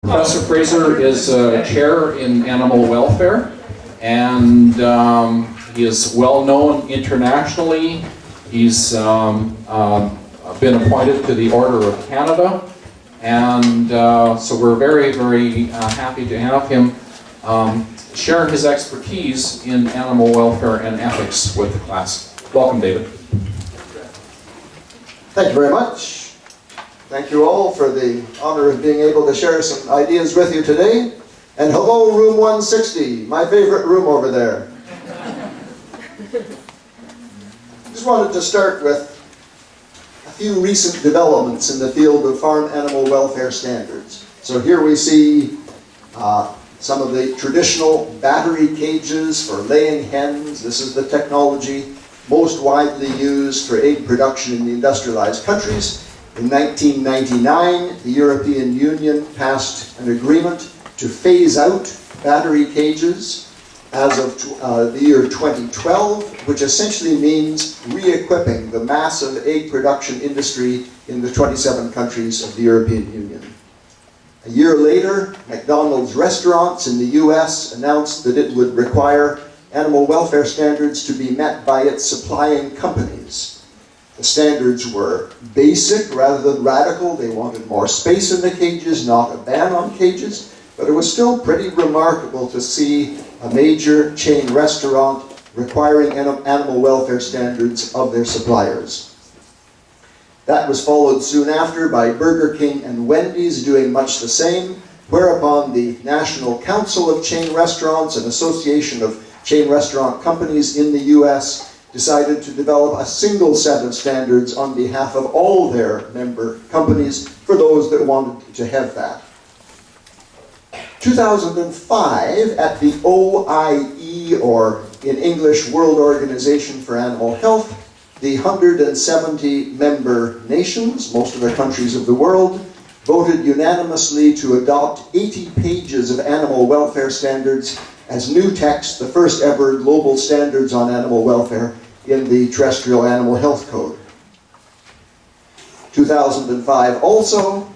Professor Fraser is a chair in animal welfare, and he is well known internationally. He's been appointed to the Order of Canada, and so we're very, very happy to have him share his expertise in animal welfare and ethics with the class. Welcome, David. Thank you very much. Thank you all for the honor of being able to share some ideas with you today. And hello, room 160, my favorite room over there. Just wanted to start with a few recent developments in the field of farm animal welfare standards. So here we see some of the traditional battery cages for laying hens. This is the technology most widely used for egg production in the industrialized countries. In 1999, the European Union passed an agreement to phase out battery cages as of the year 2012, which essentially means re-equipping the massive egg production industry in the 27 countries of the European Union. A year later, McDonald's restaurants in the US announced that it would require animal welfare standards to be met by its supplying companies. The standards were basic rather than radical. They wanted more space in the cages, not a ban on cages, but it was still pretty remarkable to see a major chain restaurant requiring animal welfare standards of their suppliers. That was followed soon after by Burger King and Wendy's doing much the same, whereupon the National Council of Chain Restaurants, an association of chain restaurant companies in the US, decided to develop a single set of standards on behalf of all their member companies for those that wanted to have that. 2005, at the OIE, or in English, World Organization for Animal Health, the 170 member nations, most of the countries of the world, voted unanimously to adopt 80 pages of animal welfare standards as new text, the first ever global standards on animal welfare in the Terrestrial Animal Health Code. 2005 also,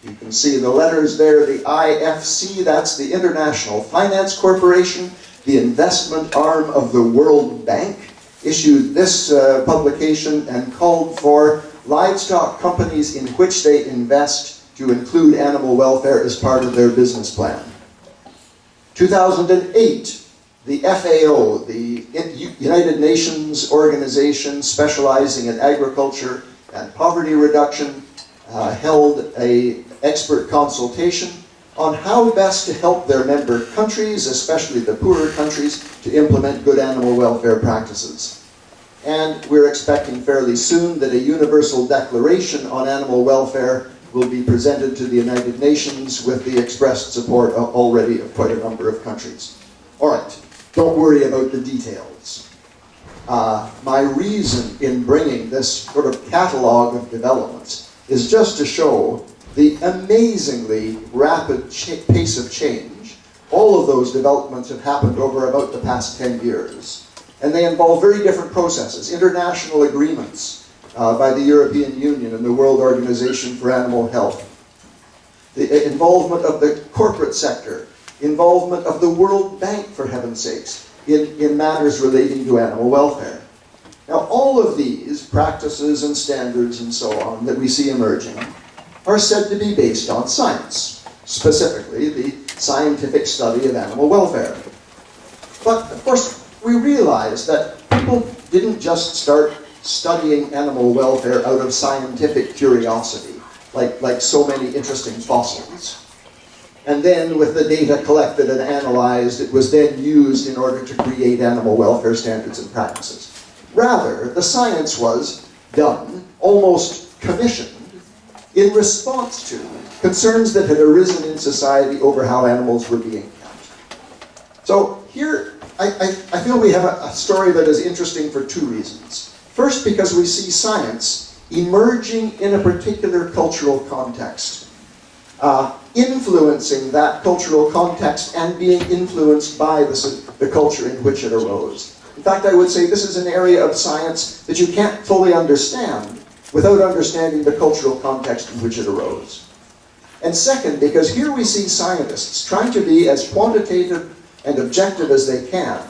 you can see the letters there, the IFC, that's the International Finance Corporation, the investment arm of the World Bank, issued this publication and called for livestock companies in which they invest to include animal welfare as part of their business plan. 2008, the FAO, the United Nations organization specializing in agriculture and poverty reduction, held an expert consultation on how best to help their member countries, especially the poorer countries, to implement good animal welfare practices. And we're expecting fairly soon that a universal declaration on animal welfare will be presented to the United Nations with the expressed support already of quite a number of countries. All right, don't worry about the details. My reason in bringing this sort of catalog of developments is just to show the amazingly rapid pace of change. All of those developments have happened over about the past 10 years. And they involve very different processes, international agreements, by the European Union and the World Organization for Animal Health. The involvement of the corporate sector, involvement of the World Bank, for heaven's sakes, in matters relating to animal welfare. Now, all of these practices and standards and so on that we see emerging are said to be based on science, specifically the scientific study of animal welfare. But, of course, we realize that people didn't just start studying animal welfare out of scientific curiosity, like so many interesting fossils. And then with the data collected and analyzed, it was then used in order to create animal welfare standards and practices. Rather, the science was done, almost commissioned, in response to concerns that had arisen in society over how animals were being kept. So here, I feel we have a story that is interesting for two reasons. First, because we see science emerging in a particular cultural context, influencing that cultural context and being influenced by the culture in which it arose. In fact, I would say this is an area of science that you can't fully understand without understanding the cultural context in which it arose. And second, because here we see scientists trying to be as quantitative and objective as they can,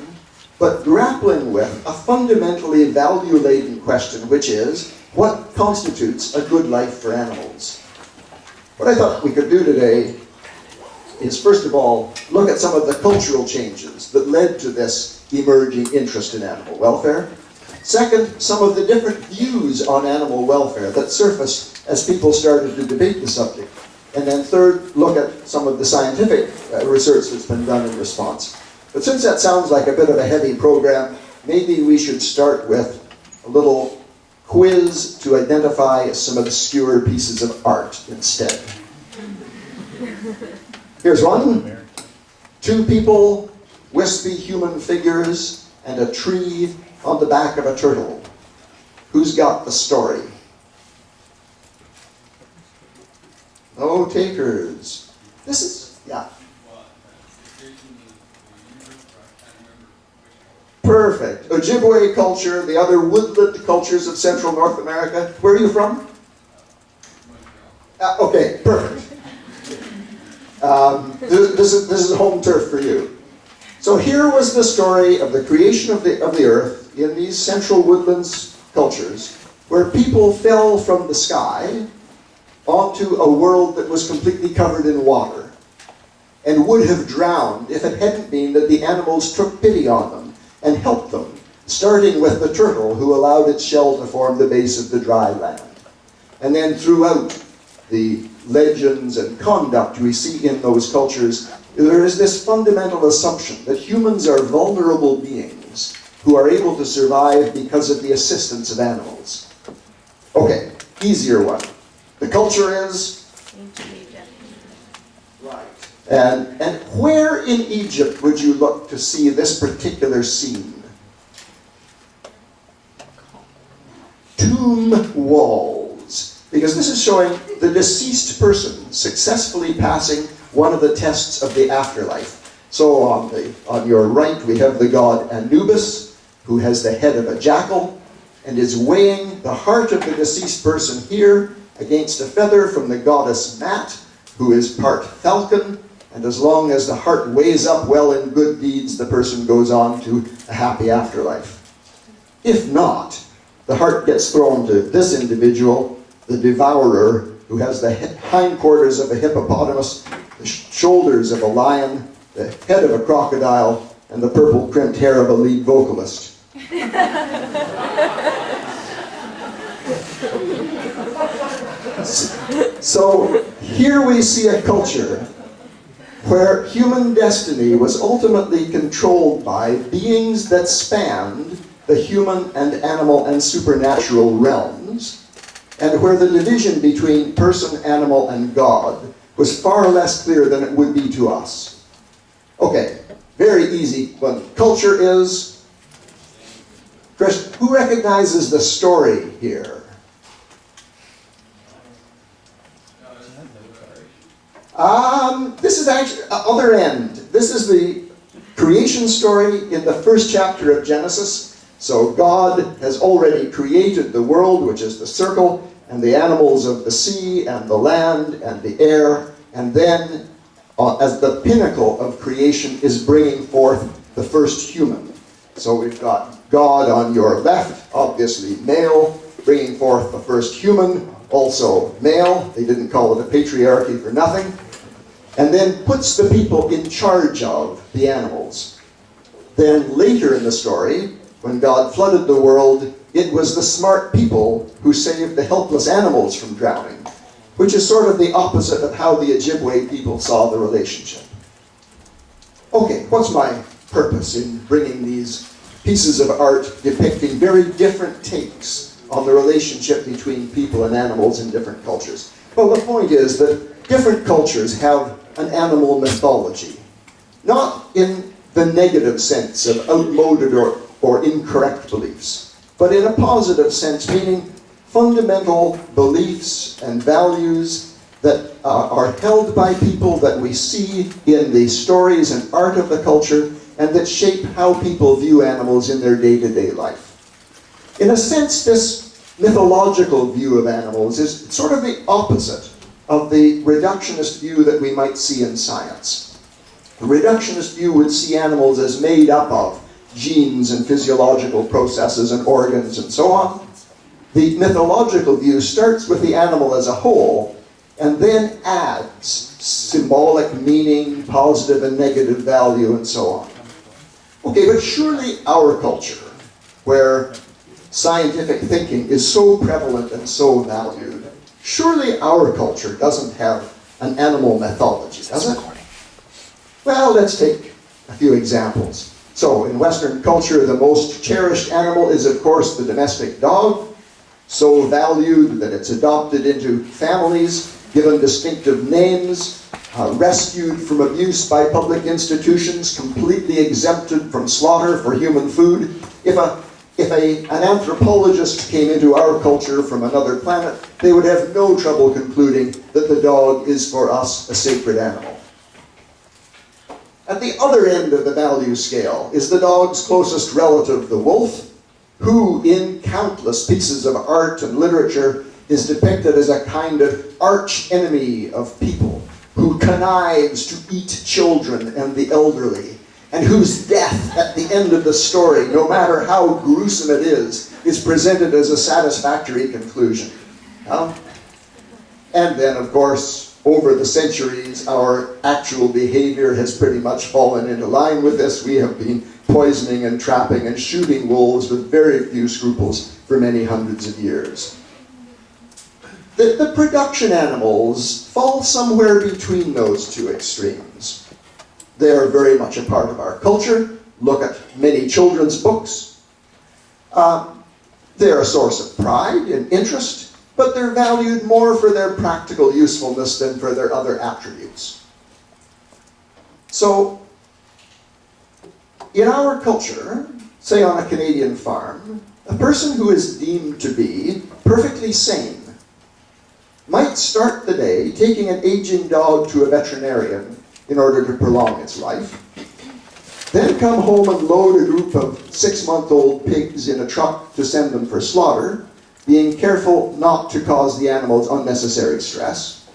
but grappling with a fundamentally value-laden question, which is, what constitutes a good life for animals? What I thought we could do today is, first of all, look at some of the cultural changes that led to this emerging interest in animal welfare. Second, some of the different views on animal welfare that surfaced as people started to debate the subject. And then third, look at some of the scientific research that's been done in response. But since that sounds like a bit of a heavy program, maybe we should start with a little quiz to identify some obscure pieces of art instead. Here's one. Two people, wispy human figures, and a tree on the back of a turtle. Who's got the story? No takers. This is, yeah. Perfect. Ojibwe culture, the other woodland cultures of Central North America. Where are you from? Okay, perfect. This is home turf for you. So here was the story of the creation of the earth in these central woodlands cultures, where people fell from the sky onto a world that was completely covered in water and would have drowned if it hadn't been that the animals took pity on them and helped them, starting with the turtle, who allowed its shell to form the base of the dry land. And then throughout the legends and conduct we see in those cultures, there is this fundamental assumption that humans are vulnerable beings who are able to survive because of the assistance of animals. Okay, easier one. The culture is? Ancient Egypt. Right. And where in Egypt would you look to see this particular scene? Tomb walls. Because this is showing the deceased person successfully passing one of the tests of the afterlife. So on your right we have the god Anubis, who has the head of a jackal and is weighing the heart of the deceased person here against a feather from the goddess Mat, who is part falcon, and as long as the heart weighs up well in good deeds, the person goes on to a happy afterlife. If not, the heart gets thrown to this individual, the devourer, who has the hindquarters of a hippopotamus, the shoulders of a lion, the head of a crocodile, and the purple crimped hair of a lead vocalist. So here we see a culture where human destiny was ultimately controlled by beings that spanned the human and animal and supernatural realms, and where the division between person, animal, and God was far less clear than it would be to us. Okay, very easy one. Culture is, Chris, who recognizes the story here? This is actually other end. This is the creation story in the first chapter of Genesis. So God has already created the world, which is the circle, and the animals of the sea, and the land, and the air, and then as the pinnacle of creation is bringing forth the first human. So we've got God on your left, obviously male, bringing forth the first human, also male. They didn't call it a patriarchy for nothing. And then puts the people in charge of the animals. Then later in the story, when God flooded the world, it was the smart people who saved the helpless animals from drowning, which is sort of the opposite of how the Ojibwe people saw the relationship. Okay, what's my purpose in bringing these pieces of art depicting very different takes on the relationship between people and animals in different cultures? Well, the point is that different cultures have an animal mythology, not in the negative sense of outmoded or incorrect beliefs, but in a positive sense, meaning fundamental beliefs and values that are held by people that we see in the stories and art of the culture, and that shape how people view animals in their day-to-day life. In a sense, this mythological view of animals is sort of the opposite of the reductionist view that we might see in science. The reductionist view would see animals as made up of genes and physiological processes and organs and so on. The mythological view starts with the animal as a whole and then adds symbolic meaning, positive and negative value, and so on. Okay, but surely our culture, where scientific thinking is so prevalent and so valued, surely our culture doesn't have an animal mythology, does it? Well, let's take a few examples. So, in Western culture, the most cherished animal is, of course, the domestic dog, so valued that it's adopted into families, given distinctive names, rescued from abuse by public institutions, completely exempted from slaughter for human food. If an anthropologist came into our culture from another planet, they would have no trouble concluding that the dog is for us a sacred animal. At the other end of the value scale is the dog's closest relative, the wolf, who in countless pieces of art and literature is depicted as a kind of arch enemy of people, who connives to eat children and the elderly, and whose death at the end of the story, no matter how gruesome it is presented as a satisfactory conclusion. And then, of course, over the centuries, our actual behavior has pretty much fallen into line with this. We have been poisoning and trapping and shooting wolves with very few scruples for many hundreds of years. The production animals fall somewhere between those two extremes. They are very much a part of our culture. Look at many children's books. They're a source of pride and interest, but they're valued more for their practical usefulness than for their other attributes. So, in our culture, say on a Canadian farm, a person who is deemed to be perfectly sane might start the day taking an aging dog to a veterinarian in order to prolong its life, then come home and load a group of 6-month-old pigs in a truck to send them for slaughter, being careful not to cause the animals unnecessary stress,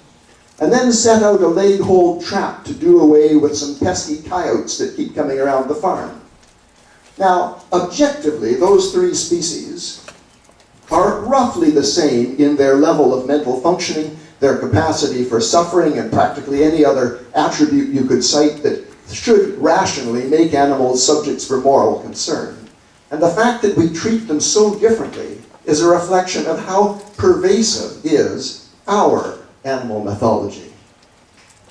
and then set out a leg-hold trap to do away with some pesky coyotes that keep coming around the farm. Now, objectively, those three species are roughly the same in their level of mental functioning, their capacity for suffering, and practically any other attribute you could cite that should rationally make animals subjects for moral concern. And the fact that we treat them so differently is a reflection of how pervasive is our animal mythology.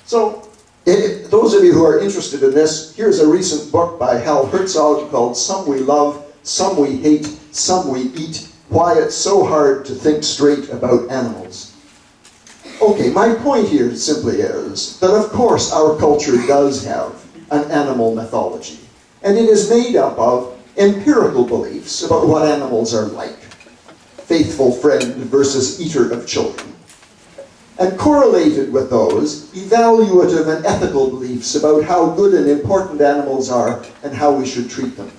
So, those of you who are interested in this, here's a recent book by Hal Herzog called Some We Love, Some We Hate, Some We Eat, Why It's So Hard to Think Straight About Animals. Okay, my point here simply is that of course our culture does have an animal mythology, and it is made up of empirical beliefs about what animals are like. Faithful friend versus eater of children. And correlated with those, evaluative and ethical beliefs about how good and important animals are and how we should treat them.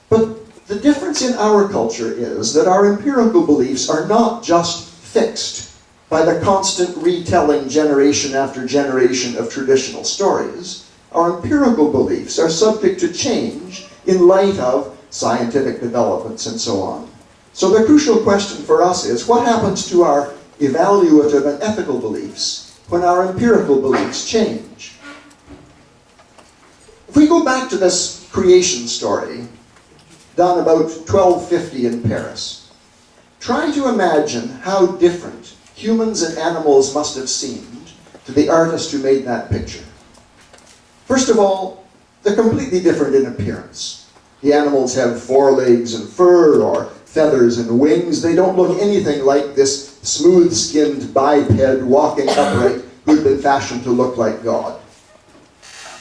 But the difference in our culture is that our empirical beliefs are not just fixed by the constant retelling generation after generation of traditional stories. Our empirical beliefs are subject to change in light of scientific developments and so on. So the crucial question for us is, what happens to our evaluative and ethical beliefs when our empirical beliefs change? If we go back to this creation story, done about 1250 in Paris, try to imagine how different humans and animals must have seemed to the artist who made that picture. First of all, they're completely different in appearance. The animals have forelegs and fur, or feathers and wings. They don't look anything like this smooth-skinned biped walking upright who'd been fashioned to look like God.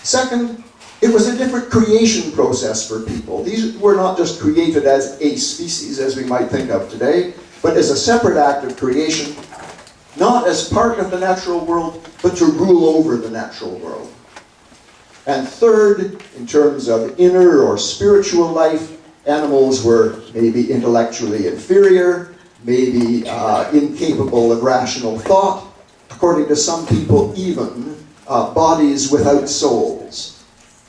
Second, it was a different creation process for people. These were not just created as a species, as we might think of today, but as a separate act of creation, not as part of the natural world, but to rule over the natural world. And third, in terms of inner or spiritual life, animals were maybe intellectually inferior, maybe incapable of rational thought, according to some people even, bodies without souls.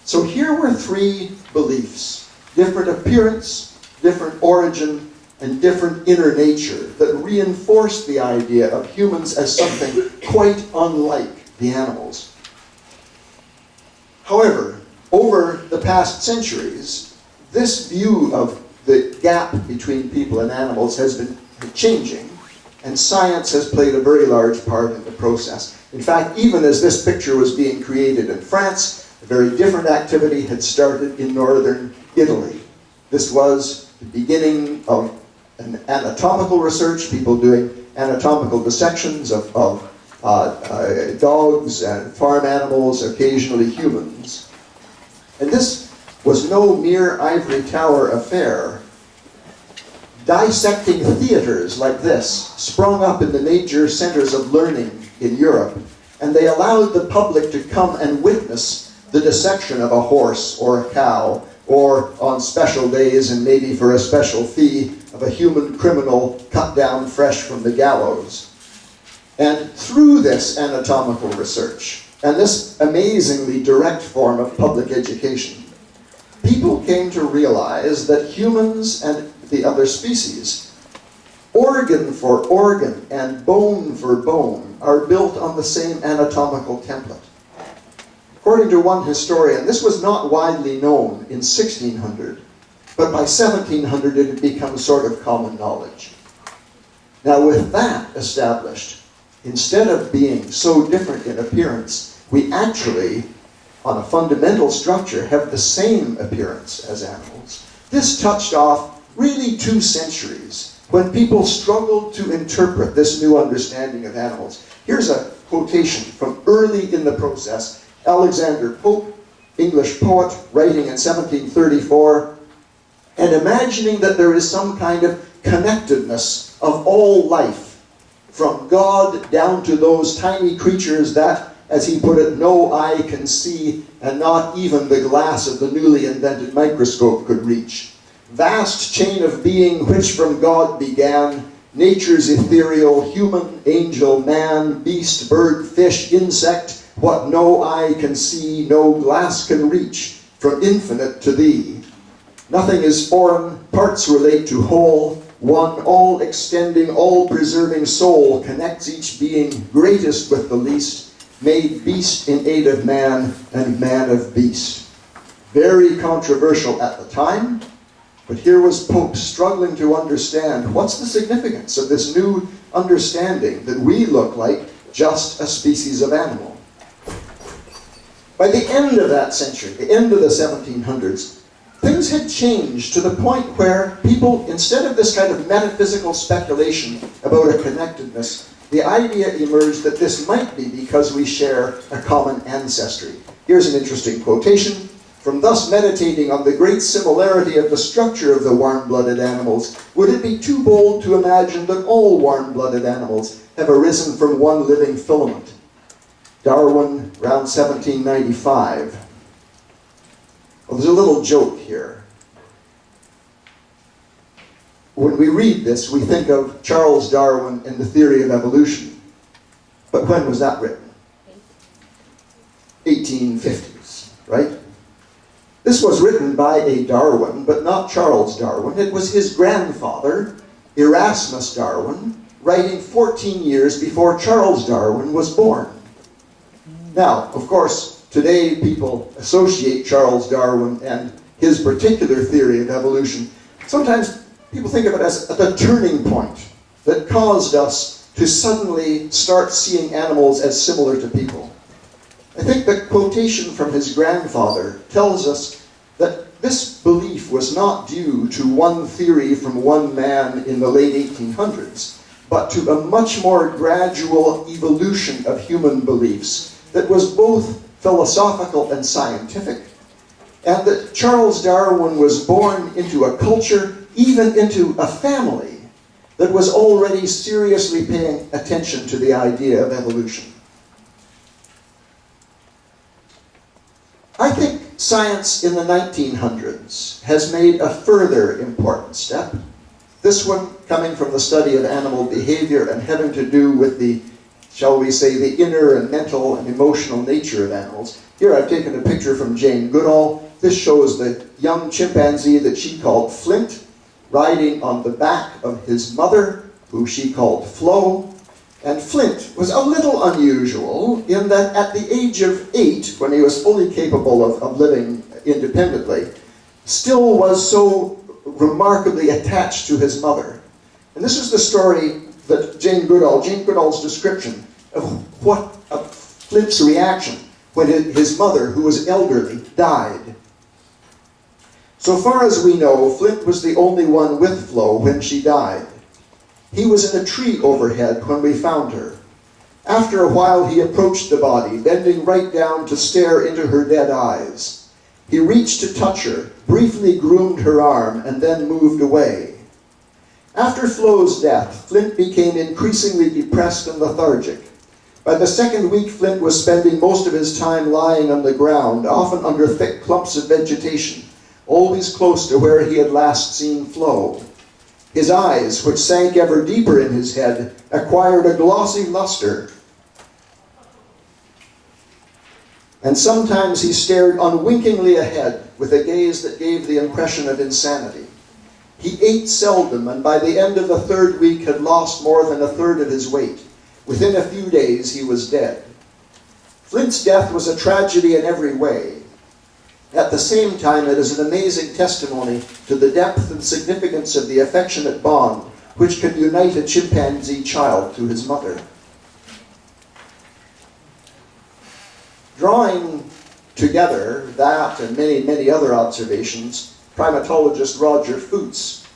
So here were three beliefs, different appearance, different origin, and different inner nature that reinforced the idea of humans as something quite unlike the animals. However, over the past centuries, this view of the gap between people and animals has been changing, and science has played a very large part in the process. In fact, even as this picture was being created in France, a very different activity had started in northern Italy. This was the beginning of an anatomical research, people doing anatomical dissections of dogs and farm animals, occasionally humans. And this was no mere ivory tower affair. Dissecting theaters like this sprung up in the major centers of learning in Europe, and they allowed the public to come and witness the dissection of a horse or a cow, or on special days and maybe for a special fee, of a human criminal cut down fresh from the gallows. And through this anatomical research, and this amazingly direct form of public education, people came to realize that humans and the other species, organ for organ and bone for bone, are built on the same anatomical template. According to one historian, this was not widely known in 1600, but by 1700 it had become sort of common knowledge. Now with that established, instead of being so different in appearance, we actually, on a fundamental structure, have the same appearance as animals. This touched off really 2 centuries when people struggled to interpret this new understanding of animals. Here's a quotation from early in the process. Alexander Pope, English poet, writing in 1734, and imagining that there is some kind of connectedness of all life, from God down to those tiny creatures that, as he put it, no eye can see, and not even the glass of the newly invented microscope could reach. Vast chain of being which from God began, nature's ethereal, human, angel, man, beast, bird, fish, insect, what no eye can see, no glass can reach, from infinite to thee. Nothing is foreign, parts relate to whole, one all-extending, all-preserving soul connects each being, greatest with the least, made beast in aid of man, and man of beast. Very controversial at the time, but here was Pope struggling to understand what's the significance of this new understanding that we look like just a species of animal. By the end of that century, the end of the 1700s, things had changed to the point where people, instead of this kind of metaphysical speculation about a connectedness, the idea emerged that this might be because we share a common ancestry. Here's an interesting quotation. From thus meditating on the great similarity of the structure of the warm-blooded animals, would it be too bold to imagine that all warm-blooded animals have arisen from one living filament? Darwin, around 1795. Well, there's a little joke here. When we read this, we think of Charles Darwin and the theory of evolution. But when was that written? 1850s, right? This was written by a Darwin, but not Charles Darwin. It was his grandfather, Erasmus Darwin, writing 14 years before Charles Darwin was born. Now, of course, today people associate Charles Darwin and his particular theory of evolution. Sometimes people think of it as the turning point that caused us to suddenly start seeing animals as similar to people. I think the quotation from his grandfather tells us that this belief was not due to one theory from one man in the late 1800s, but to a much more gradual evolution of human beliefs that was both philosophical and scientific, and that Charles Darwin was born into a culture, even into a family, that was already seriously paying attention to the idea of evolution. I think science in the 1900s has made a further important step. This one coming from the study of animal behavior and having to do with the shall we say, the inner and mental and emotional nature of animals. Here I've taken a picture from Jane Goodall. This shows the young chimpanzee that she called Flint, riding on the back of his mother, who she called Flo. And Flint was a little unusual in that at the age of 8, when he was fully capable of living independently, still was so remarkably attached to his mother. And this is the story that Jane Goodall's description of Flint's reaction when his mother, who was elderly, died. So far as we know, Flint was the only one with Flo when she died. He was in a tree overhead when we found her. After a while, he approached the body, bending right down to stare into her dead eyes. He reached to touch her, briefly groomed her arm, and then moved away. After Flo's death, Flint became increasingly depressed and lethargic. By the second week, Flint was spending most of his time lying on the ground, often under thick clumps of vegetation, always close to where he had last seen Flo. His eyes, which sank ever deeper in his head, acquired a glossy luster. And sometimes he stared unwinkingly ahead with a gaze that gave the impression of insanity. He ate seldom, and by the end of the third week had lost more than a third of his weight. Within a few days, he was dead. Flint's death was a tragedy in every way. At the same time, it is an amazing testimony to the depth and significance of the affectionate bond which can unite a chimpanzee child to his mother. Drawing together that and many, many other observations, primatologist Roger Foots,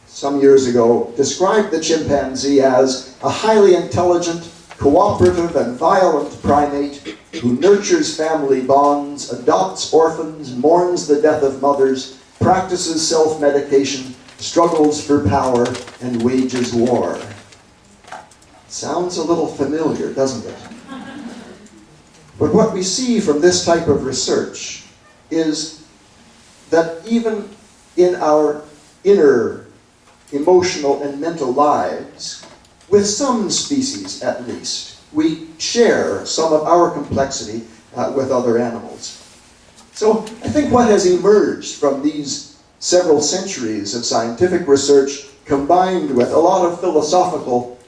some years ago, described the chimpanzee as a highly intelligent, cooperative, and violent primate who nurtures family bonds, adopts orphans, mourns the death of mothers, practices self-medication, struggles for power, and wages war. Sounds a little familiar, doesn't it? But what we see from this type of research is that even in our inner emotional and mental lives, with some species at least, we share some of our complexity with other animals. So I think what has emerged from these several centuries of scientific research, combined with a lot of philosophical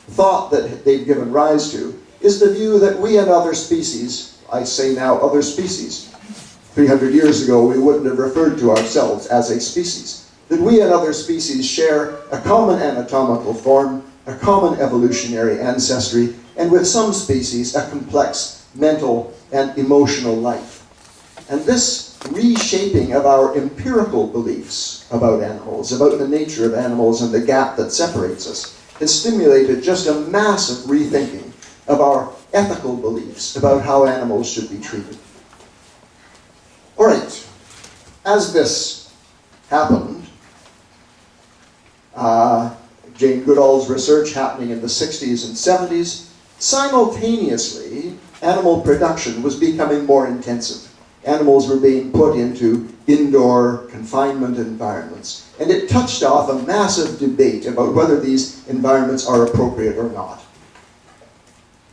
thought that they've given rise to, is the view that we and other species, I say now other species, 300 years ago we wouldn't have referred to ourselves as a species, that we and other species share a common anatomical form, a common evolutionary ancestry, and with some species, a complex mental and emotional life. And this reshaping of our empirical beliefs about animals, about the nature of animals and the gap that separates us, has stimulated just a massive rethinking of our ethical beliefs about how animals should be treated. All right, as this happened, Jane Goodall's research happening in the 60s and 70s, simultaneously, animal production was becoming more intensive. Animals were being put into indoor confinement environments, and it touched off a massive debate about whether these environments are appropriate or not.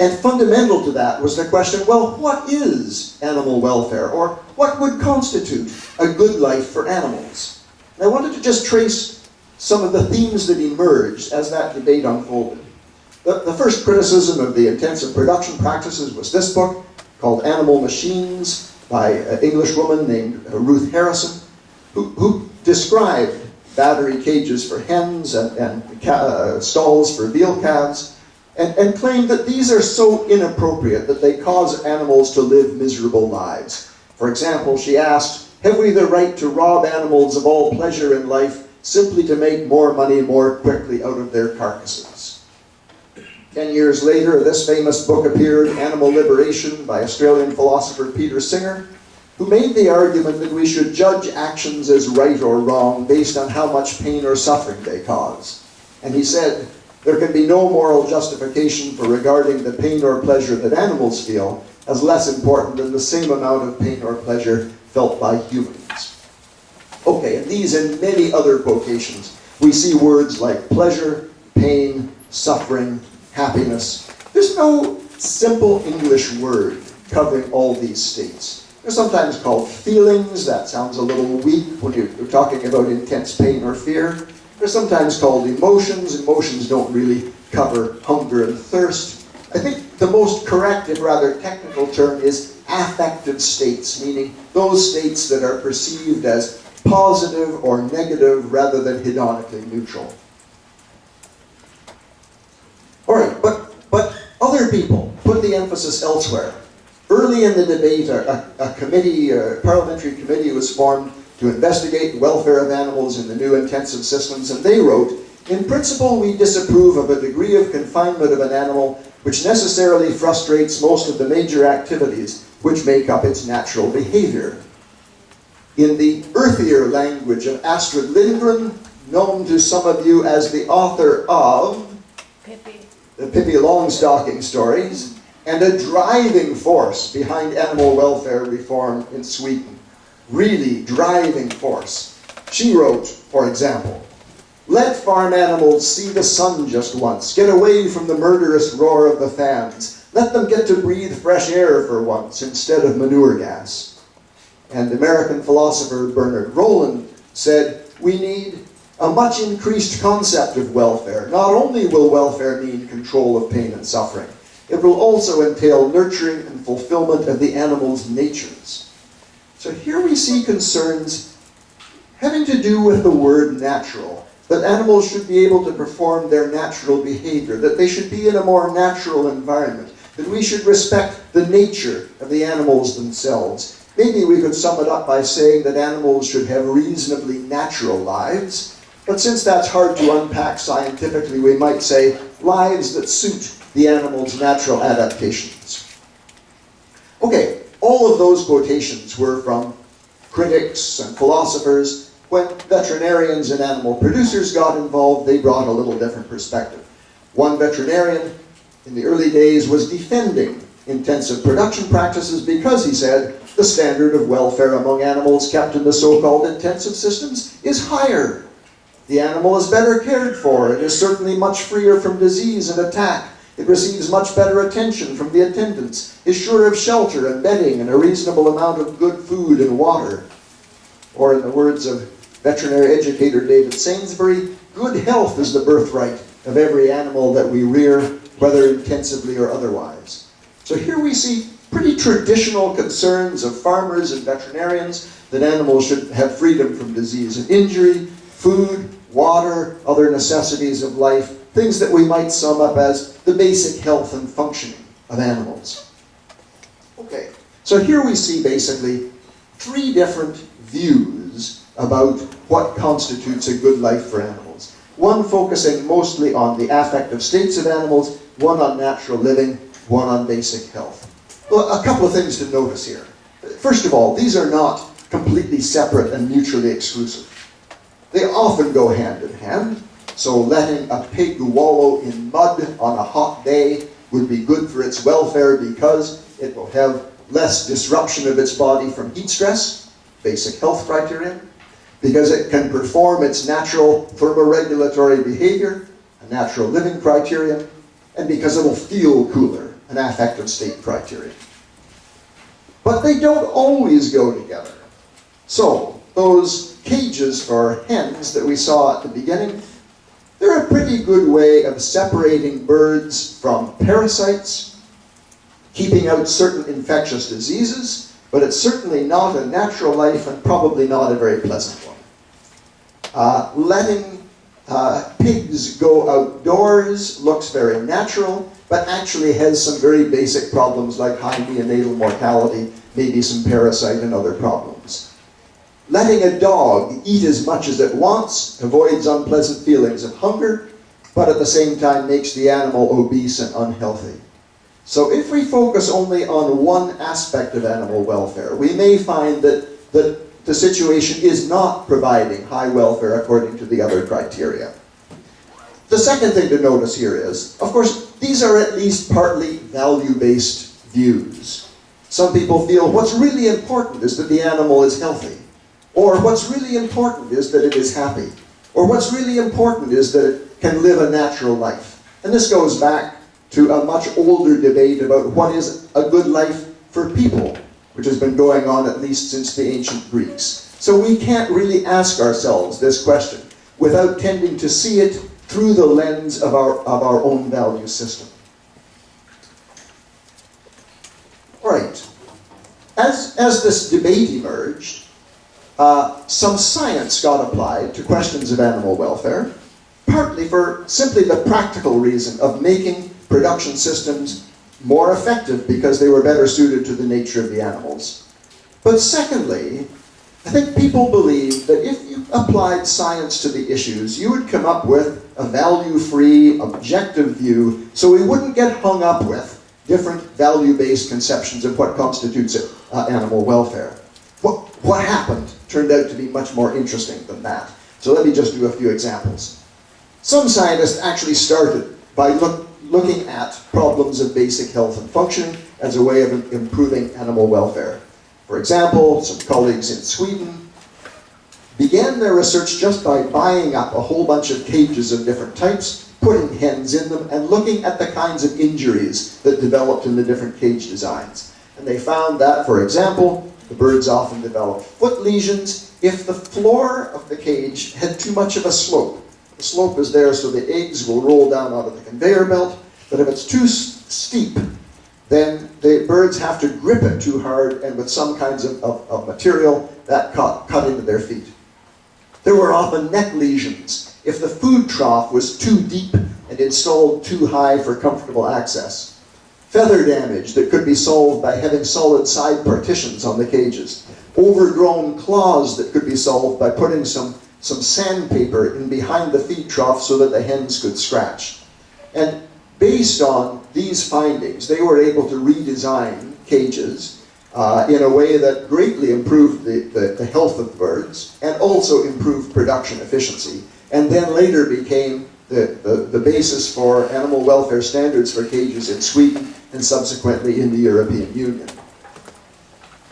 And fundamental to that was the question, well, what is animal welfare, or what would constitute a good life for animals? And I wanted to just trace some of the themes that emerged as that debate unfolded. The first criticism of the intensive production practices was this book called Animal Machines by an English woman named Ruth Harrison, who described battery cages for hens and stalls for veal calves, and claimed that these are so inappropriate that they cause animals to live miserable lives. For example, she asked, have we the right to rob animals of all pleasure in life simply to make more money more quickly out of their carcasses? 10 years later, this famous book appeared, Animal Liberation, by Australian philosopher Peter Singer, who made the argument that we should judge actions as right or wrong based on how much pain or suffering they cause. And he said, there can be no moral justification for regarding the pain or pleasure that animals feel as less important than the same amount of pain or pleasure felt by humans. Okay, and these and many other quotations, we see words like pleasure, pain, suffering, happiness. There's no simple English word covering all these states. They're sometimes called feelings. That sounds a little weak when you're talking about intense pain or fear. They're sometimes called emotions. Emotions don't really cover hunger and thirst. I think the most correct, if rather technical term is affective states, meaning those states that are perceived as positive or negative rather than hedonically neutral. All right, but other people put the emphasis elsewhere. Early in the debate, a parliamentary committee was formed to investigate the welfare of animals in the new intensive systems, and they wrote, "In principle, we disapprove of a degree of confinement of an animal which necessarily frustrates most of the major activities which make up its natural behavior." In the earthier language of Astrid Lindgren, known to some of you as the author of the Pippi Longstocking stories, and a driving force behind animal welfare reform in Sweden. Really driving force. She wrote, for example, "Let farm animals see the sun just once, get away from the murderous roar of the fans. Let them get to breathe fresh air for once instead of manure gas." And American philosopher Bernard Rowland said, "We need a much increased concept of welfare. Not only will welfare mean control of pain and suffering, it will also entail nurturing and fulfillment of the animal's natures." So here we see concerns having to do with the word natural, that animals should be able to perform their natural behavior, that they should be in a more natural environment, that we should respect the nature of the animals themselves. Maybe we could sum it up by saying that animals should have reasonably natural lives, but since that's hard to unpack scientifically, we might say lives that suit the animal's natural adaptations. Okay, all of those quotations were from critics and philosophers. When veterinarians and animal producers got involved, they brought a little different perspective. One veterinarian in the early days was defending intensive production practices because, he said, the standard of welfare among animals kept in the so-called intensive systems is higher. The animal is better cared for. It is certainly much freer from disease and attack. It receives much better attention from the attendants, is sure of shelter and bedding and a reasonable amount of good food and water. Or in the words of veterinary educator David Sainsbury, good health is the birthright of every animal that we rear, whether intensively or otherwise. So here we see pretty traditional concerns of farmers and veterinarians that animals should have freedom from disease and injury, food, water, other necessities of life, things that we might sum up as the basic health and functioning of animals. Okay, so here we see basically three different views about what constitutes a good life for animals. One focusing mostly on the affective states of animals, one on natural living, one on basic health. Well, a couple of things to notice here. First of all, these are not completely separate and mutually exclusive. They often go hand in hand. So letting a pig wallow in mud on a hot day would be good for its welfare because it will have less disruption of its body from heat stress, basic health criterion, because it can perform its natural thermoregulatory behavior, a natural living criterion, and because it will feel cooler, an affective state criterion. But they don't always go together. So those cages for hens that we saw at the beginning, they're a pretty good way of separating birds from parasites, keeping out certain infectious diseases, but it's certainly not a natural life and probably not a very pleasant one. Letting pigs go outdoors looks very natural, but actually has some very basic problems like high neonatal mortality, maybe some parasite and other problems. Letting a dog eat as much as it wants avoids unpleasant feelings of hunger, but at the same time makes the animal obese and unhealthy. So if we focus only on one aspect of animal welfare, we may find that the situation is not providing high welfare according to the other criteria. The second thing to notice here is, of course, these are at least partly value-based views. Some people feel what's really important is that the animal is healthy. Or what's really important is that it is happy. Or what's really important is that it can live a natural life. And this goes back to a much older debate about what is a good life for people, which has been going on at least since the ancient Greeks. So we can't really ask ourselves this question without tending to see it through the lens of our own value system. All right. As this debate emerged, some science got applied to questions of animal welfare, partly for simply the practical reason of making production systems more effective because they were better suited to the nature of the animals. But secondly, I think people believe that if you applied science to the issues, you would come up with a value-free, objective view, so we wouldn't get hung up with different value-based conceptions of what constitutes animal welfare. What happened turned out to be much more interesting than that. So let me just do a few examples. Some scientists actually started by looking at problems of basic health and functioning as a way of improving animal welfare. For example, some colleagues in Sweden began their research just by buying up a whole bunch of cages of different types, putting hens in them, and looking at the kinds of injuries that developed in the different cage designs. And they found that, for example, the birds often develop foot lesions if the floor of the cage had too much of a slope. The slope is there so the eggs will roll down out of the conveyor belt, but if it's too steep, then the birds have to grip it too hard and with some kinds of material that cut into their feet. There were often neck lesions if the food trough was too deep and installed too high for comfortable access. Feather damage that could be solved by having solid side partitions on the cages. Overgrown claws that could be solved by putting some sandpaper in behind the feed trough so that the hens could scratch. And based on these findings, they were able to redesign cages in a way that greatly improved the health of the birds and also improved production efficiency, and then later became the basis for animal welfare standards for cages in Sweden and subsequently in the European Union.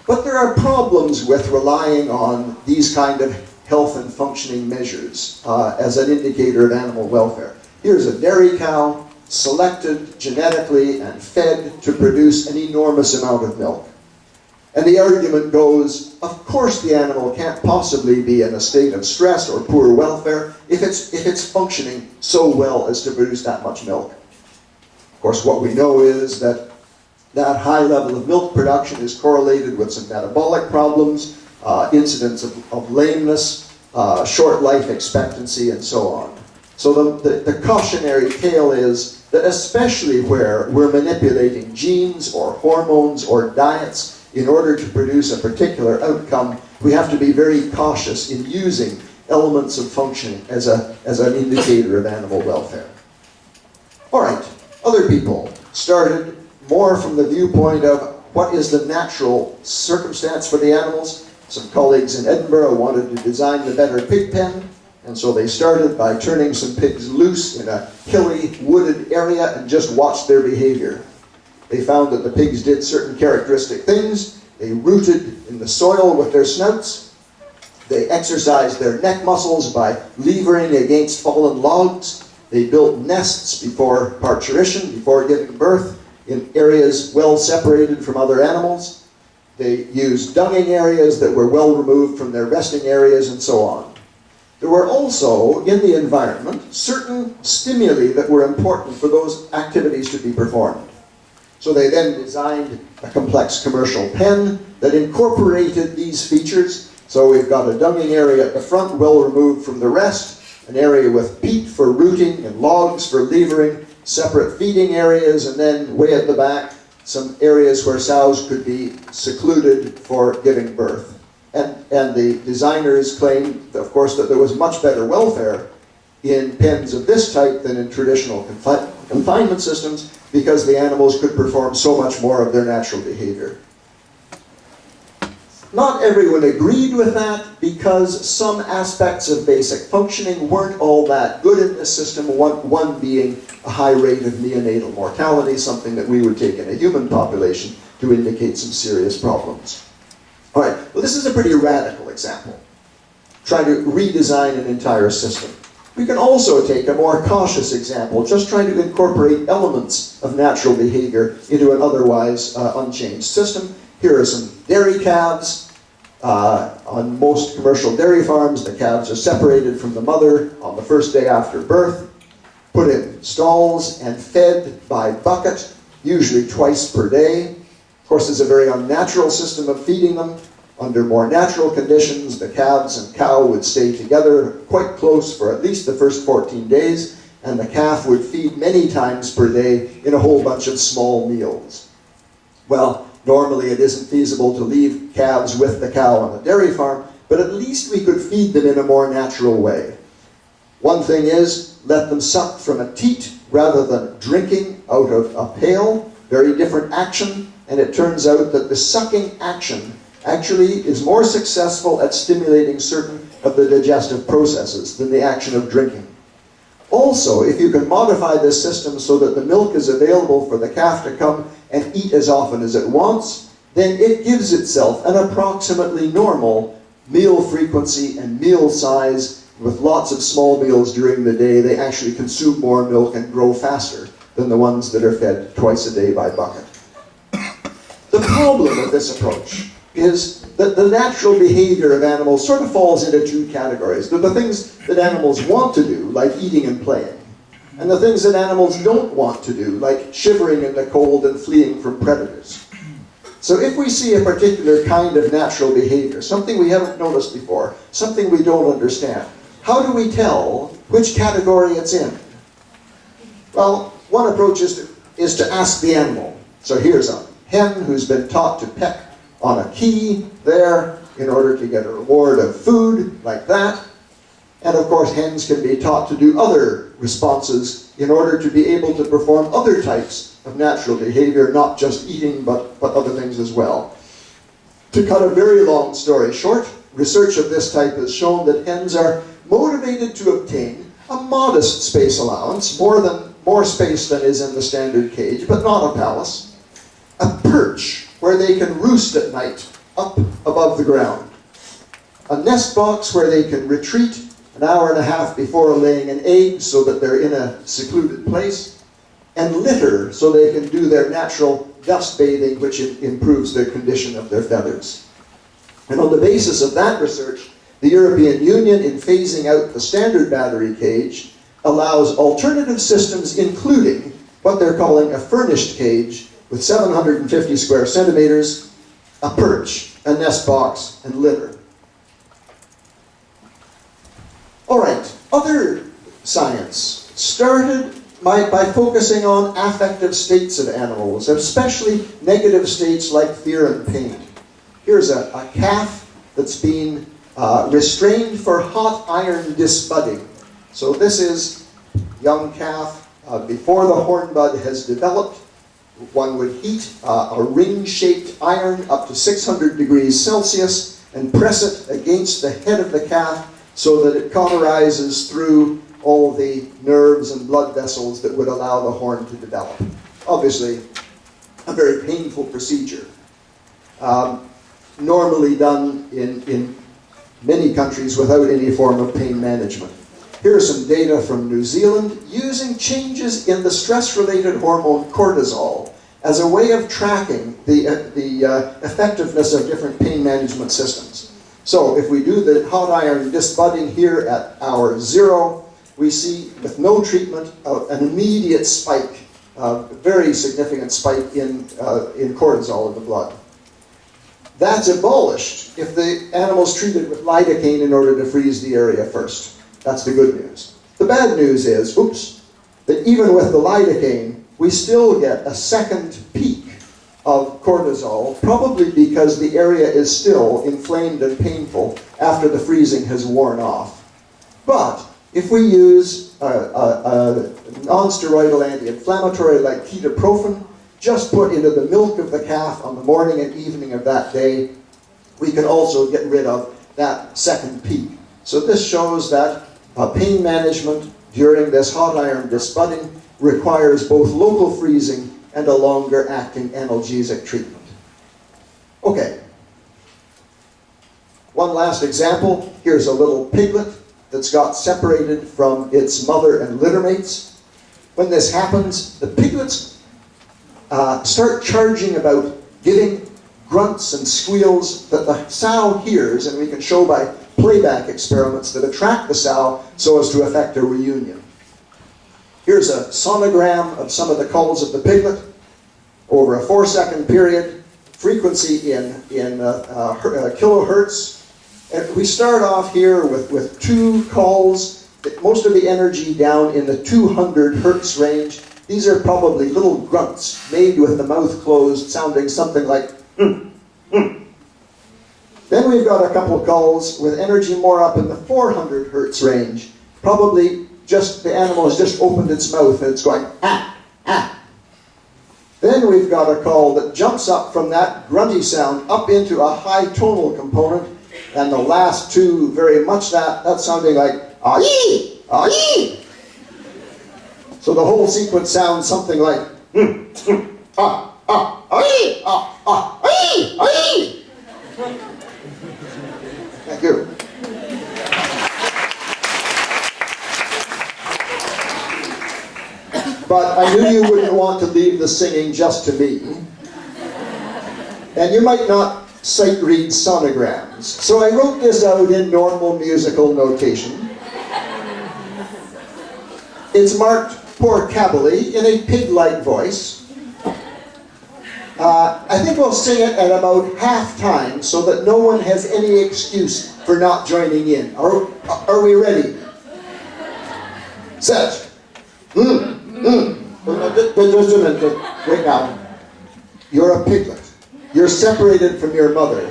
But there are problems with relying on these kind of health and functioning measures as an indicator of animal welfare. Here's a dairy cow selected genetically and fed to produce an enormous amount of milk. And the argument goes, of course the animal can't possibly be in a state of stress or poor welfare if it's functioning so well as to produce that much milk. Of course, what we know is that that high level of milk production is correlated with some metabolic problems, incidents of lameness, short life expectancy, and so on. So the cautionary tale is that especially where we're manipulating genes or hormones or diets in order to produce a particular outcome, we have to be very cautious in using elements of functioning as an indicator of animal welfare. All right, other people started more from the viewpoint of what is the natural circumstance for the animals. Some colleagues in Edinburgh wanted to design the better pig pen, and so they started by turning some pigs loose in a hilly, wooded area and just watched their behavior. They found that the pigs did certain characteristic things. They rooted in the soil with their snouts. They exercised their neck muscles by levering against fallen logs. They built nests before parturition, before giving birth, in areas well separated from other animals. They used dunging areas that were well removed from their resting areas, and so on. There were also, in the environment, certain stimuli that were important for those activities to be performed. So they then designed a complex commercial pen that incorporated these features. So we've got a dunging area at the front, well removed from the rest, an area with peat for rooting and logs for levering, separate feeding areas, and then way at the back, some areas where sows could be secluded for giving birth. And the designers claimed, of course, that there was much better welfare in pens of this type than in traditional confinement systems because the animals could perform so much more of their natural behavior. Not everyone agreed with that because some aspects of basic functioning weren't all that good in this system, one being a high rate of neonatal mortality, something that we would take in a human population to indicate some serious problems. All right, well, this is a pretty radical example. Trying to redesign an entire system. We can also take a more cautious example, just trying to incorporate elements of natural behavior into an otherwise unchanged system. Here are some dairy calves. On most commercial dairy farms, the calves are separated from the mother on the first day after birth, put in stalls and fed by bucket, usually twice per day. Of course, it's a very unnatural system of feeding them. Under more natural conditions, the calves and cow would stay together quite close for at least the first 14 days, and the calf would feed many times per day in a whole bunch of small meals. Well, normally it isn't feasible to leave calves with the cow on the dairy farm, but at least we could feed them in a more natural way. One thing is, let them suck from a teat rather than drinking out of a pail. Very different action, and it turns out that the sucking action actually is more successful at stimulating certain of the digestive processes than the action of drinking. Also, if you can modify this system so that the milk is available for the calf to come and eat as often as it wants, then it gives itself an approximately normal meal frequency and meal size. With lots of small meals during the day, they actually consume more milk and grow faster than the ones that are fed twice a day by bucket. The problem with this approach is that the natural behavior of animals sort of falls into two categories. There are the things that animals want to do, like eating and playing, and the things that animals don't want to do, like shivering in the cold and fleeing from predators. So if we see a particular kind of natural behavior, something we haven't noticed before, something we don't understand, how do we tell which category it's in? Well, one approach is to ask the animal. So here's a hen who's been taught to peck on a key there in order to get a reward of food, like that. And of course, hens can be taught to do other responses in order to be able to perform other types of natural behavior, not just eating, but other things as well. To cut a very long story short, research of this type has shown that hens are motivated to obtain a modest space allowance, more space than is in the standard cage, but not a palace, a perch where they can roost at night, up above the ground, a nest box where they can retreat an hour and a half before laying an egg so that they're in a secluded place, and litter so they can do their natural dust bathing, which improves the condition of their feathers. And on the basis of that research, the European Union, in phasing out the standard battery cage, allows alternative systems, including what they're calling a furnished cage, with 750 square centimeters, a perch, a nest box, and litter. All right, other science started by focusing on affective states of animals, especially negative states like fear and pain. Here's a calf that's been restrained for hot iron disbudding. So this is young calf before the hornbud has developed. One would heat a ring-shaped iron up to 600 degrees Celsius and press it against the head of the calf so that it cauterizes through all the nerves and blood vessels that would allow the horn to develop. Obviously, a very painful procedure. Normally done in many countries without any form of pain management. Here are some data from New Zealand using changes in the stress-related hormone cortisol as a way of tracking the effectiveness of different pain management systems. So if we do the hot iron disbudding here at hour 0, we see, with no treatment, an immediate spike, a very significant spike in cortisol in the blood. That's abolished if the animal's treated with lidocaine in order to freeze the area first. That's the good news. The bad news is, that even with the lidocaine, we still get a second peak of cortisol, probably because the area is still inflamed and painful after the freezing has worn off. But if we use a non-steroidal anti-inflammatory like ketoprofen, just put into the milk of the calf on the morning and evening of that day, we can also get rid of that second peak. So this shows that pain management during this hot iron disbudding requires both local freezing and a longer acting analgesic treatment. Okay. One last example. Here's a little piglet that's got separated from its mother and littermates. When this happens, the piglets start charging about, giving grunts and squeals that the sow hears, and we can show by playback experiments that attract the sow so as to effect a reunion. Here's a sonogram of some of the calls of the piglet over a 4-second period, frequency in kilohertz. And we start off here with 2 calls, most of the energy down in the 200 hertz range. These are probably little grunts made with the mouth closed, sounding something like Then we've got a couple calls with energy more up in the 400 hertz range. Probably just the animal has just opened its mouth and it's going ah, ah. Then we've got a call that jumps up from that grunty sound up into a high tonal component, and the last 2 very much that's sounding like ah-yee, ah-yee. So the whole sequence sounds something like ah, ah, ah-yee, ah, ah, ah-yee, ah-yee. Thank you. But I knew you wouldn't want to leave the singing just to me. And you might not sight read sonograms. So I wrote this out in normal musical notation. It's marked pour cabally in a pig-like voice. I think we'll sing it at about half time so that no one has any excuse for not joining in. Are we ready? Set. Just a minute. Wait now. You're a piglet. You're separated from your mother.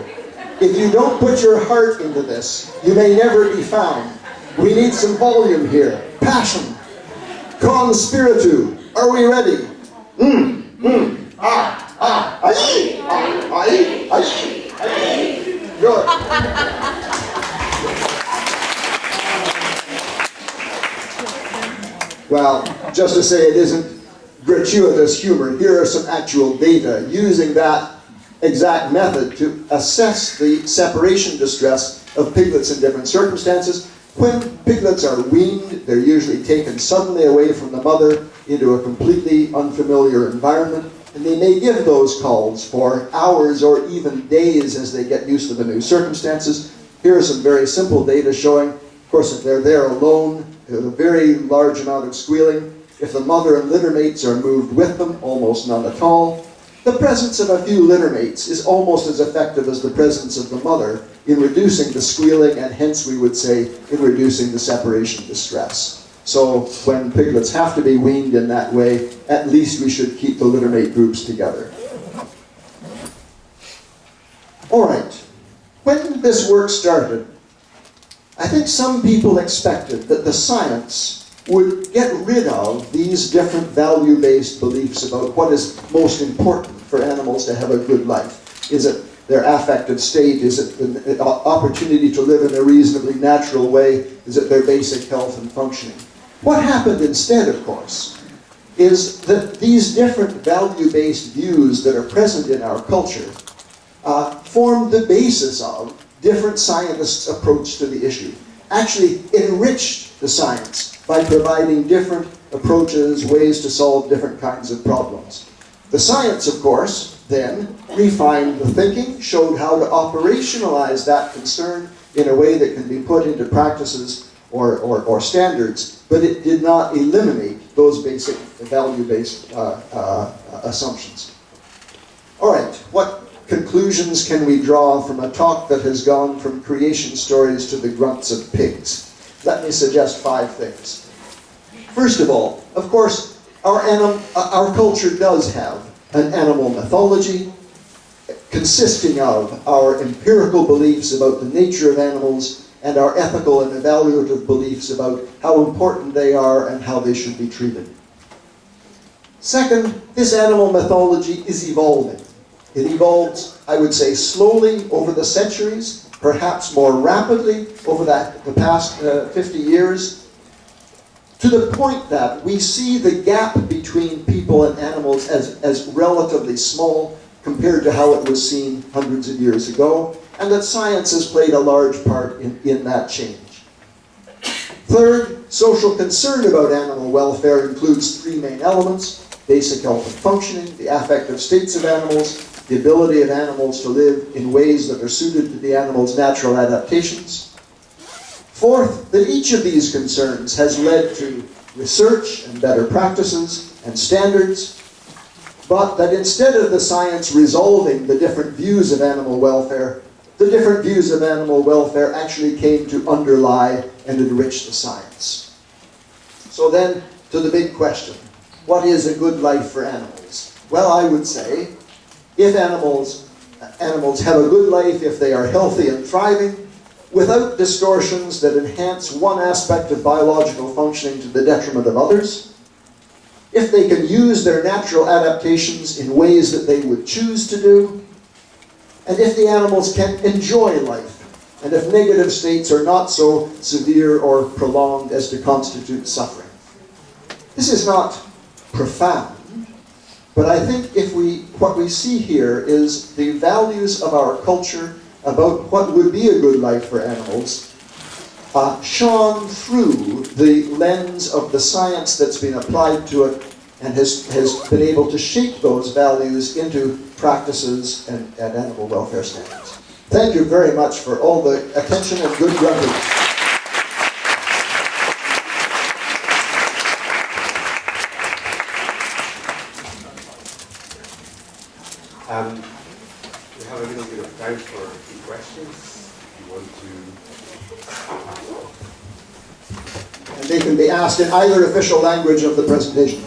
If you don't put your heart into this, you may never be found. We need some volume here. Passion. Con spiritu. Are we ready? Aye. Good. Well, just to say it isn't gratuitous humor, here are some actual data using that exact method to assess the separation distress of piglets in different circumstances. When piglets are weaned, they're usually taken suddenly away from the mother into a completely unfamiliar environment, and they may give those calls for hours or even days as they get used to the new circumstances. Here are some very simple data showing, of course, if they're there alone, there's a very large amount of squealing. If the mother and littermates are moved with them, almost none at all. The presence of a few littermates is almost as effective as the presence of the mother in reducing the squealing, and hence we would say in reducing the separation distress. So when piglets have to be weaned in that way, at least we should keep the littermate groups together. All right, when this work started, I think some people expected that the science would get rid of these different value-based beliefs about what is most important for animals to have a good life. Is it their affective state? Is it the opportunity to live in a reasonably natural way? Is it their basic health and functioning? What happened instead, of course, is that these different value-based views that are present in our culture formed the basis of different scientists' approach to the issue. Actually enriched the science by providing different approaches, ways to solve different kinds of problems. The science, of course, then refined the thinking, showed how to operationalize that concern in a way that can be put into practices or standards, but it did not eliminate those basic value-based assumptions. All right, what conclusions can we draw from a talk that has gone from creation stories to the grunts of pigs? Let me suggest 5 things. First of all, of course, our culture does have an animal mythology consisting of our empirical beliefs about the nature of animals and our ethical and evaluative beliefs about how important they are and how they should be treated. Second, this animal mythology is evolving. It evolves, I would say, slowly over the centuries, perhaps more rapidly over the past 50 years, to the point that we see the gap between people and animals as relatively small compared to how it was seen hundreds of years ago, and that science has played a large part in that change. Third, social concern about animal welfare includes three main elements: basic health and functioning, the affective states of animals, the ability of animals to live in ways that are suited to the animal's natural adaptations. Fourth, that each of these concerns has led to research and better practices and standards, but that instead of the science resolving the different views of animal welfare, the different views of animal welfare actually came to underlie and enrich the science. So then, to the big question, what is a good life for animals? Well, I would say, if animals have a good life, if they are healthy and thriving, without distortions that enhance one aspect of biological functioning to the detriment of others, if they can use their natural adaptations in ways that they would choose to do, and if the animals can enjoy life, and if negative states are not so severe or prolonged as to constitute suffering. This is not profound, but I think what we see here is the values of our culture about what would be a good life for animals shone through the lens of the science that's been applied to it and has been able to shape those values into practices and animal welfare standards. Thank you very much for all the attention and good grunting. We have a little bit of time for a few questions. You want to... And they can be asked in either official language of the presentation.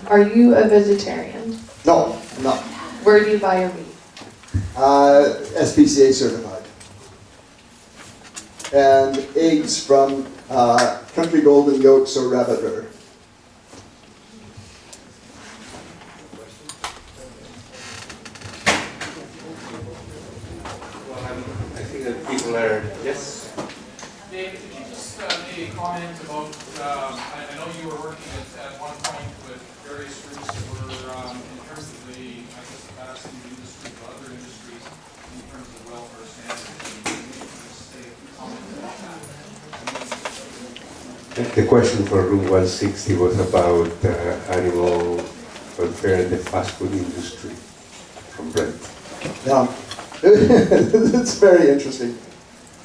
Are you a vegetarian? No, I'm not. Where do you buy your meat? SPCA certified. And eggs from Country Golden Goats or Rabbit River. Well, I think that people are... Yes? Dave, could you just maybe comment about, I know you were working at one point with various groups that were, in terms of the, I guess, the fascinating industry, but other industries, in terms of welfare standards. Can you just say a few comments about that? The question for room 160 was about animal welfare in the fast food industry from Brent. Yeah, it's very interesting.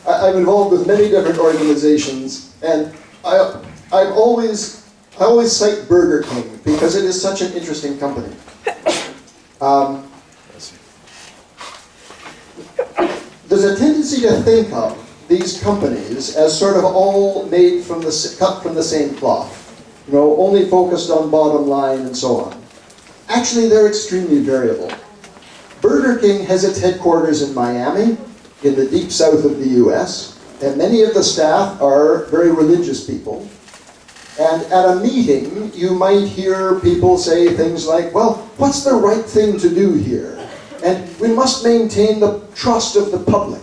I'm involved with many different organizations, and I always cite Burger King because it is such an interesting company. There's a tendency to think of these companies as sort of all made from cut from the same cloth, you know, only focused on bottom line and so on. Actually, they're extremely variable. Burger King has its headquarters in Miami, in the deep south of the US, and many of the staff are very religious people. And at a meeting, you might hear people say things like, well, what's the right thing to do here? And we must maintain the trust of the public.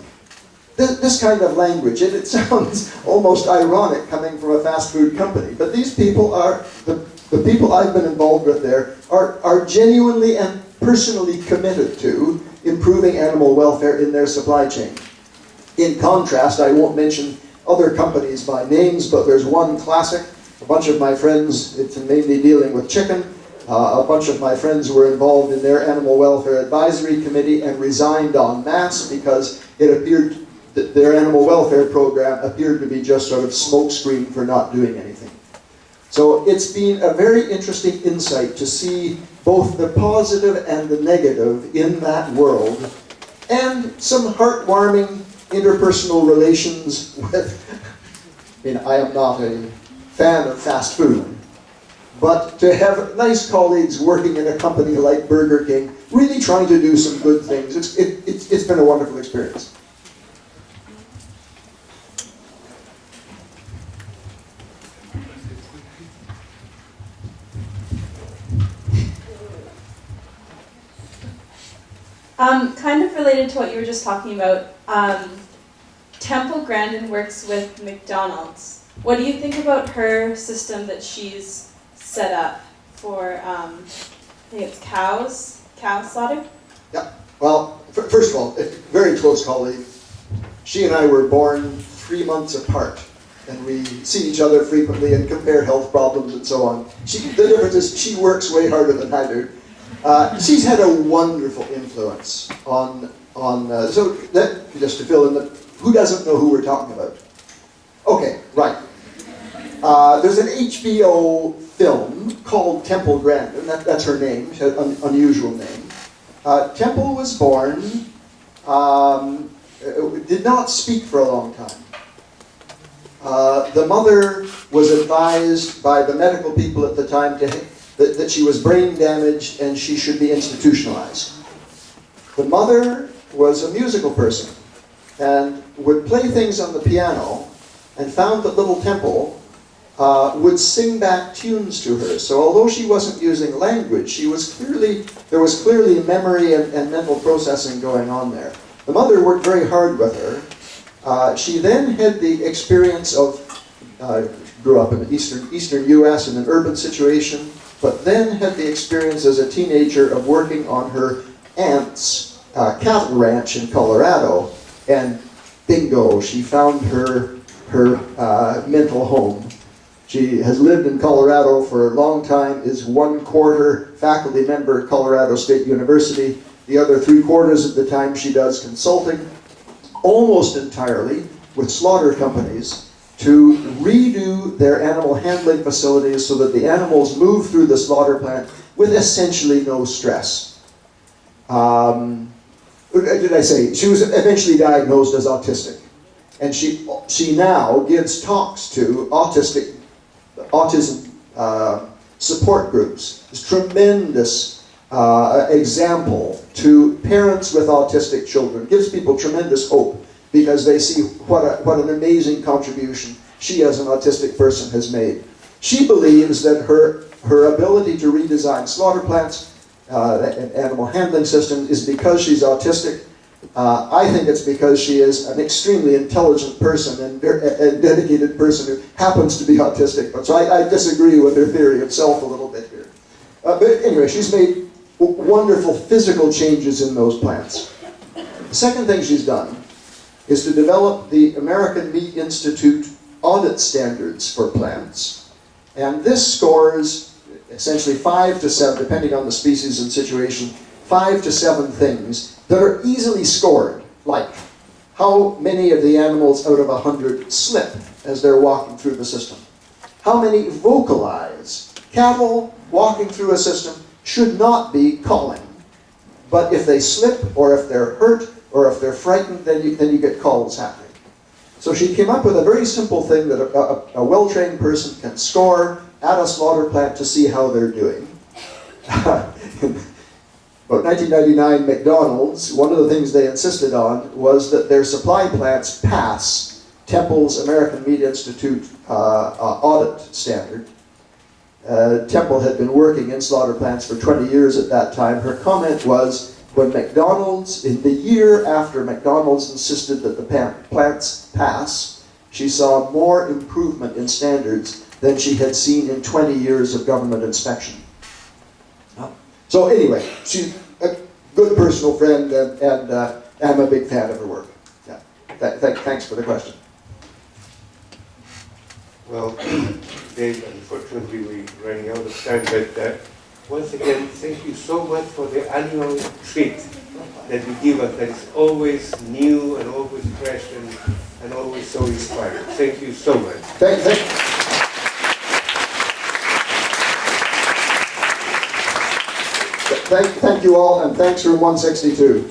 This kind of language, it sounds almost ironic coming from a fast food company, but these people are, the people I've been involved with there, are genuinely and personally committed to improving animal welfare in their supply chain. In contrast, I won't mention other companies by names, but there's one classic. A bunch of my friends, it's mainly dealing with chicken, a bunch of my friends were involved in their animal welfare advisory committee and resigned en masse because it appeared that their animal welfare program appeared to be just sort of smokescreen for not doing anything. So it's been a very interesting insight to see both the positive and the negative in that world, and some heartwarming interpersonal relations with, I am not a fan of fast food, but to have nice colleagues working in a company like Burger King, really trying to do some good things, it's been a wonderful experience. Kind of related to what you were just talking about, Temple Grandin works with McDonald's. What do you think about her system that she's set up for think it's cow slaughter. Yeah. Well, first of all, a very close colleague. She and I were born 3 months apart, and we see each other frequently and compare health problems and so on. The difference is she works way harder than I do. She's had a wonderful influence on so that, just to fill in the, who doesn't know who we're talking about? Okay, right. There's an HBO film called Temple Grandin. That's her name. She had an unusual name. Temple was born, did not speak for a long time. The mother was advised by the medical people at the time that she was brain damaged and she should be institutionalized. The mother was a musical person and would play things on the piano and found that little Temple would sing back tunes to her. So although she wasn't using language, there was clearly memory and mental processing going on there. The mother worked very hard with her. She then had the experience of, grew up in the eastern US in an urban situation, but then had the experience as a teenager of working on her aunt's cattle ranch in Colorado. And bingo, she found her mental home. She has lived in Colorado for a long time, is 1/4 faculty member at Colorado State University. The other 3/4 of the time she does consulting, almost entirely with slaughter companies, to redo their animal handling facilities so that the animals move through the slaughter plant with essentially no stress. Did I say? She was eventually diagnosed as autistic. And she now gives talks to autism support groups. It's tremendous example to parents with autistic children. Gives people tremendous hope because they see what an amazing contribution she as an autistic person has made. She believes that her ability to redesign slaughter plants and animal handling systems is because she's autistic. I think it's because she is an extremely intelligent person and a dedicated person who happens to be autistic. So I disagree with her theory of self a little bit here. But anyway, she's made wonderful physical changes in those plants. The second thing she's done is to develop the American Meat Institute audit standards for plants. And this scores essentially 5 to 7, depending on the species and situation, 5 to 7 things that are easily scored, like how many of the animals out of 100 slip as they're walking through the system. How many vocalize? Cattle walking through a system should not be calling. But if they slip, or if they're hurt, or if they're frightened, then you get calls happening. So she came up with a very simple thing that a well-trained person can score at a slaughter plant to see how they're doing. About 1999, McDonald's, one of the things they insisted on was that their supply plants pass Temple's American Meat Institute audit standard. Temple had been working in slaughter plants for 20 years at that time. Her comment was, when McDonald's, in the year after McDonald's insisted that the plants pass, she saw more improvement in standards than she had seen in 20 years of government inspection. So anyway, she's a good personal friend, and I'm a big fan of her work. Yeah. Thanks for the question. Well, Dave, unfortunately we're running out of time, but once again, thank you so much for the annual treat that you give us. That is always new and always fresh and always so inspiring. Thank you so much. Thank you all, and thanks Room 162.